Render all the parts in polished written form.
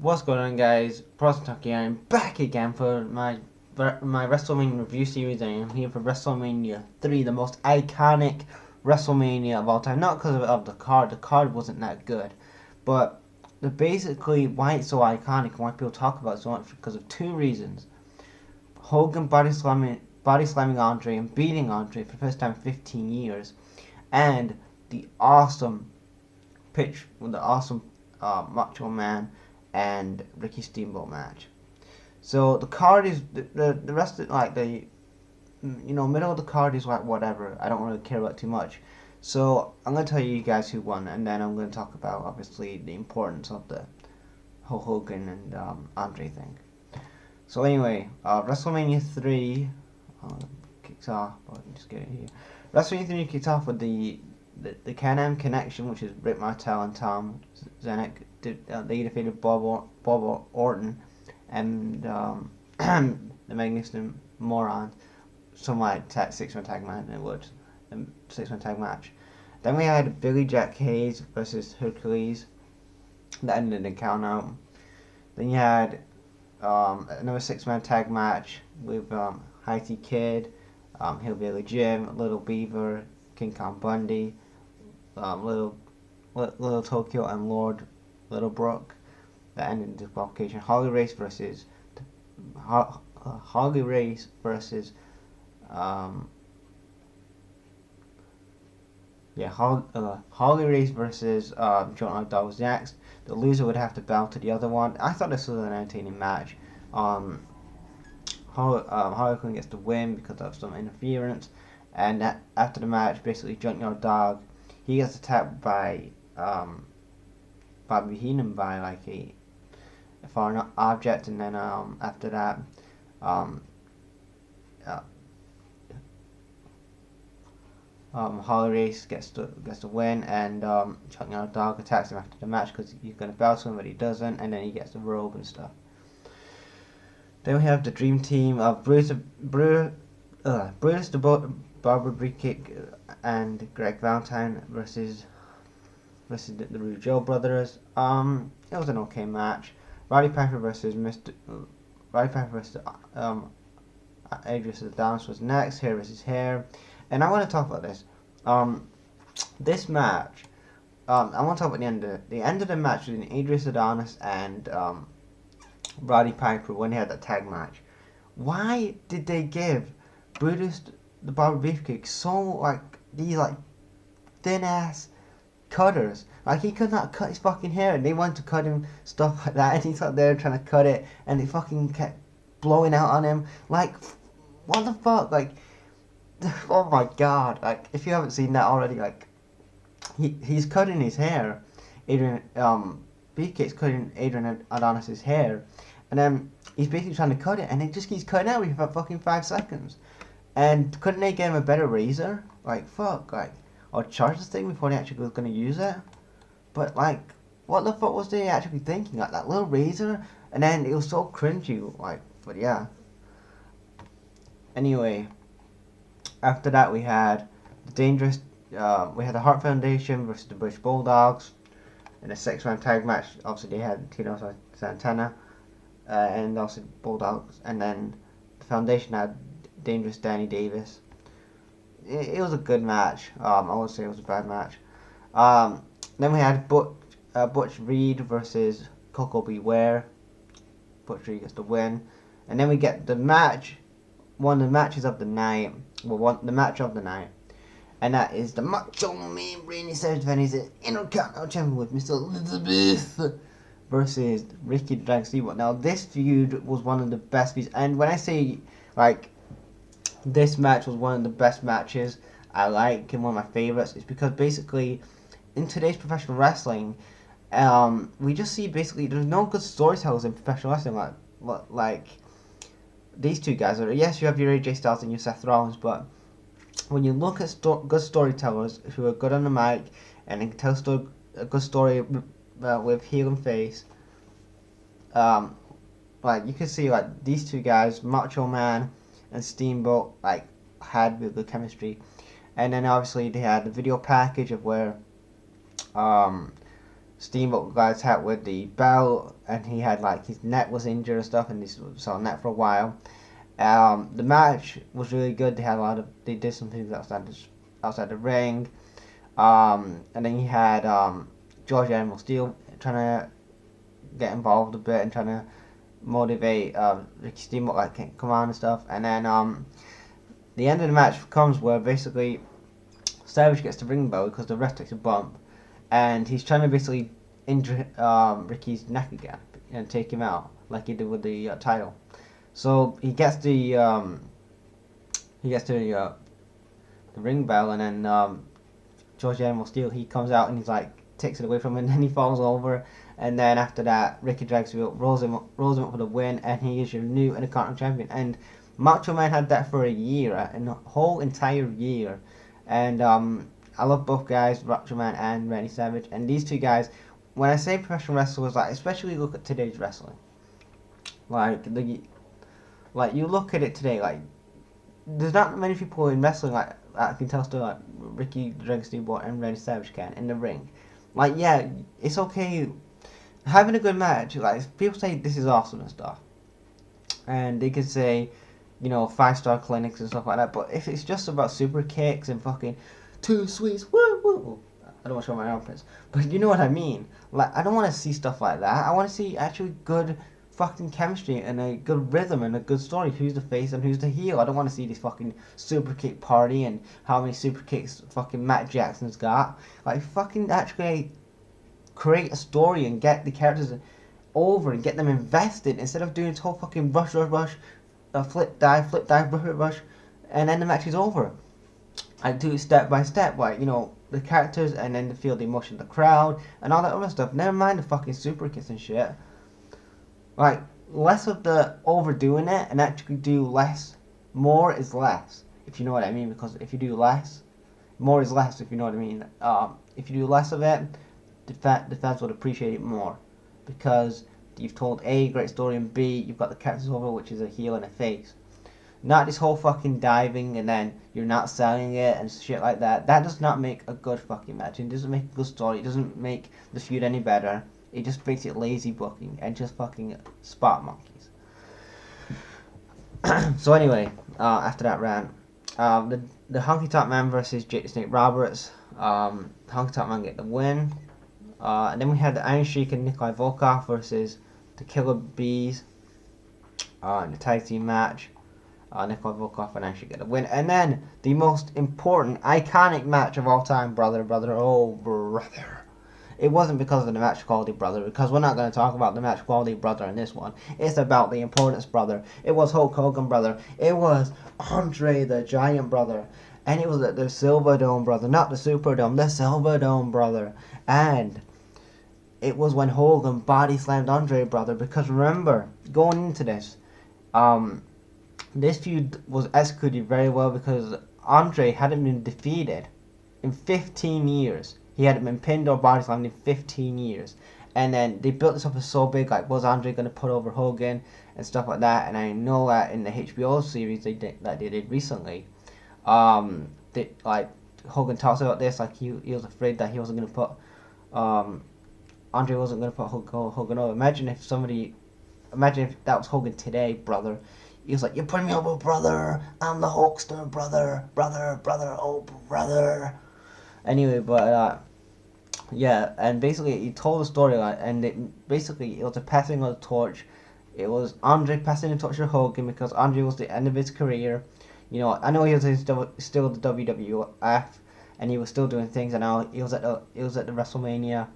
What's going on, guys? Prostock here. I'm back again for my WrestleMania review series, and I'm here for WrestleMania 3, the most iconic WrestleMania of all time. Not because of the card wasn't that good, but basically why it's so iconic and why people talk about it so much because of two reasons. Hogan body slamming Andre and beating Andre for the first time in 15 years, and the awesome pitch with the awesome Macho Man and Ricky Steamboat match. So the card is the rest of like the middle of the card is like whatever. I don't really care about too much. So I'm gonna tell you guys who won, and then I'm gonna talk about obviously the importance of the whole Hogan and Andre thing. So anyway, WrestleMania 3 kicks off. Just get it here. WrestleMania 3 kicks off with the Can-Am Connection, which is Rick Martel and Tom Zennick. They defeated Bob Orton and the Magnificent Morons. Some like six-man tag match, and it would six-man tag match. Then we had Billy Jack Hayes versus Hercules. That ended in count out. Then you had another six-man tag match with High Tea Kid, Hillbilly Jim, Little Beaver, King Kong Bundy, Little Tokyo, and Lord Littlebrook. That ended in disqualification. Harley Race versus Harley Race versus Harley Race versus John Dog was next. The loser would have to bow to the other one. I thought this was an entertaining match. Harley Quinn gets the win because of some interference, and after the match, basically Junkyard Dog, he gets attacked by Bobby Heenan by like a foreign object, and then after that, Harley Race gets the win, and Junkyard Dog attacks him after the match because he's gonna bow to him, but he doesn't, and then he gets the robe and stuff. Then we have the Dream Team of Bruce the Barber Beefcake and Greg Valentine versus the Rude Joe Brothers. It was an okay match. Roddy Piper versus Adrius Adonis was next. Hair versus hair, and I want to talk about this. This match. I want to talk about the end of the match between Adrius Adonis and Roddy Piper when they had that tag match. Why did they give Brutus the Barber Beefcake so like these like thin ass cutters? Like he could not cut his fucking hair, and they wanted to cut him stuff like that, and he's out there trying to cut it, and it fucking kept blowing out on him. Like, what the fuck? Like, oh my god! Like, if you haven't seen that already, like, he's cutting his hair. Adrian Beefcake's cutting Adrian Adonis's hair, and then he's basically trying to cut it, and it just keeps cutting out for fucking 5 seconds. And couldn't they get him a better razor? Like, fuck, like, or charge this thing before they actually was gonna use it? But like, what the fuck was they actually thinking? Like that little razor, and then it was so cringy. Like, but yeah. Anyway, after that we had the dangerous. We had the Hart Foundation versus the British Bulldogs in a 6-man tag match. Obviously, they had Tino Santana and also Bulldogs, and then the Foundation had Dangerous Danny Davis. It was a good match. I would say it was a bad match. Then we had Butch Reed versus Coco Beware. Butch Reed gets the win, and then we get the match, one of the matches of the night. Well, the match of the night, and that is the Macho Man Randy Savage Venice Intercontinental Champion with Mr. Elizabeth versus Ricky the Dragon Steamboat. Now this feud was one of the best feuds, and when I say like this match was one of the best matches I like and one of my favorites, it's because basically in today's professional wrestling, we just see basically there's no good storytellers in professional wrestling like these two guys. Yes, you have your AJ Styles and your Seth Rollins, but when you look at good storytellers who are good on the mic and can tell a good story with heel and face, like you can see like these two guys, Macho Man and Steamboat, like had really good chemistry. And then obviously they had the video package of where Steamboat got attacked with the belt, and he had like his neck was injured and stuff, and he was on that for a while. The match was really good. They did some things outside the ring. And then you had George Animal Steel trying to get involved a bit and trying to motivate Ricky Steamboat, like, come on and stuff. And then the end of the match comes where basically Savage gets the ring bell because the ref takes a bump, and he's trying to basically injure Ricky's neck again and take him out like he did with the title. So he gets the ring bell, and then George Animal Steel, he comes out and he's like takes it away from him, and then he falls over, and then after that Ricky drags him up, rolls him up for the win, and he is your new Intercontinental Champion. And Macho Man had that for a year, a whole entire year. And I love both guys, Macho Man and Randy Savage. And these two guys, when I say professional wrestlers, like, especially look at today's wrestling, like you look at it today, like, there's not many people in wrestling like I can tell still, like Ricky Dragon Steamboat and Randy Savage can in the ring. Like, yeah, it's okay having a good match. Like, people say this is awesome and stuff, and they can say, 5-star clinics and stuff like that. But if it's just about super kicks and fucking two sweets, woo woo, I don't want to show my armpits, but you know what I mean. Like, I don't want to see stuff like that. I want to see actually good fucking chemistry and a good rhythm and a good story. Who's the face and who's the heel? I don't want to see this fucking super kick party and how many super kicks fucking Matt Jackson's got. Like, fucking actually create a story and get the characters over and get them invested instead of doing this whole fucking rush, flip dive, rush, and then the match is over. I do it step by step, like, the characters, and then feel the emotion of the crowd and all that other stuff. Never mind the fucking super kicks and shit. Like, less of the overdoing it and actually do less. More is less, if you know what I mean. Because if you do less, more is less, if you know what I mean. If you do less of it, the fans would appreciate it more. Because you've told A, great story, and B, you've got the characters over, which is a heel and a face. Not this whole fucking diving and then you're not selling it and shit like that. That does not make a good fucking match. It doesn't make a good story. It doesn't make the feud any better. It just makes it lazy booking and just fucking spot monkeys. So anyway, after that rant, the Honky Tonk Man versus Jake the Snake Roberts. Honky Tonk Man get the win. And then we had the Iron Sheik and Nikolai Volkov versus the Killer Bees in the tag team match. Nikolai Volkov and Iron Sheik get the win. And then the most important, iconic match of all time, brother. It wasn't because of the match quality, brother, because we're not going to talk about the match quality, brother, in this one. It's about the importance, brother. It was Hulk Hogan, brother. It was Andre the Giant, brother. And it was the Silverdome, brother. Not the Superdome, the Silverdome, brother. And it was when Hogan body slammed Andre, brother. Because remember, going into this, this feud was executed very well because Andre hadn't been defeated in 15 years. He hadn't been pinned or body slammed in 15 years. And then they built this up as so big, like, was Andre going to put over Hogan and stuff like that. And I know that in the HBO series they did recently, Hogan talks about this, like he was afraid that he wasn't going to put, Andre wasn't going to put Hogan over. Imagine if that was Hogan today, brother. He was like, you're putting me over, brother. I'm the Hulkster, brother, oh, brother. Anyway, but yeah, and basically he told the story, and it was a passing of the torch. It was Andre passing the torch to Hogan because Andre was the end of his career. I know he was still the WWF, and he was still doing things. And now he was at the WrestleMania.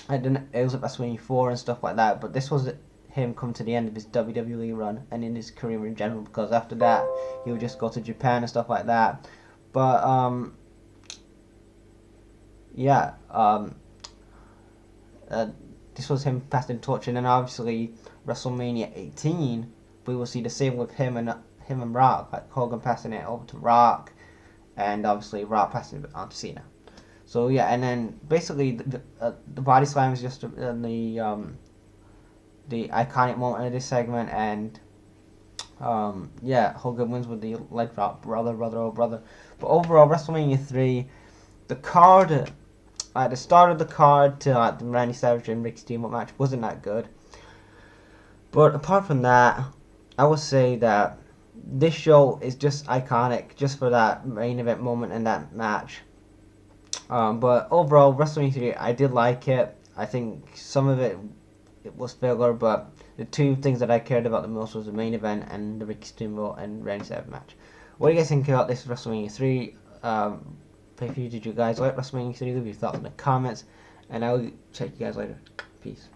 It was at WrestleMania 4 and stuff like that. But this was him coming to the end of his WWE run and in his career in general, because after that he would just go to Japan and stuff like that. But this was him passing the torch, and then obviously WrestleMania 18, we will see the same with him and Rock, like Hogan passing it over to Rock, and obviously Rock passing it on to Cena. So yeah, and then basically the body slam is just the iconic moment of this segment, and Hogan wins with the leg drop, brother. But overall, WrestleMania 3, the card at the start of the card to like the Randy Savage and Ricky Steamboat match wasn't that good. But apart from that, I would say that this show is just iconic just for that main event moment and that match. But overall, WrestleMania 3, I did like it. I think some of it was filler, but the two things that I cared about the most was the main event and the Ricky Steamboat and Randy Savage match. What do you guys think about this WrestleMania 3? Did you guys like WrestleMania 3? Leave your thoughts in the comments, and I will check you guys later. Peace.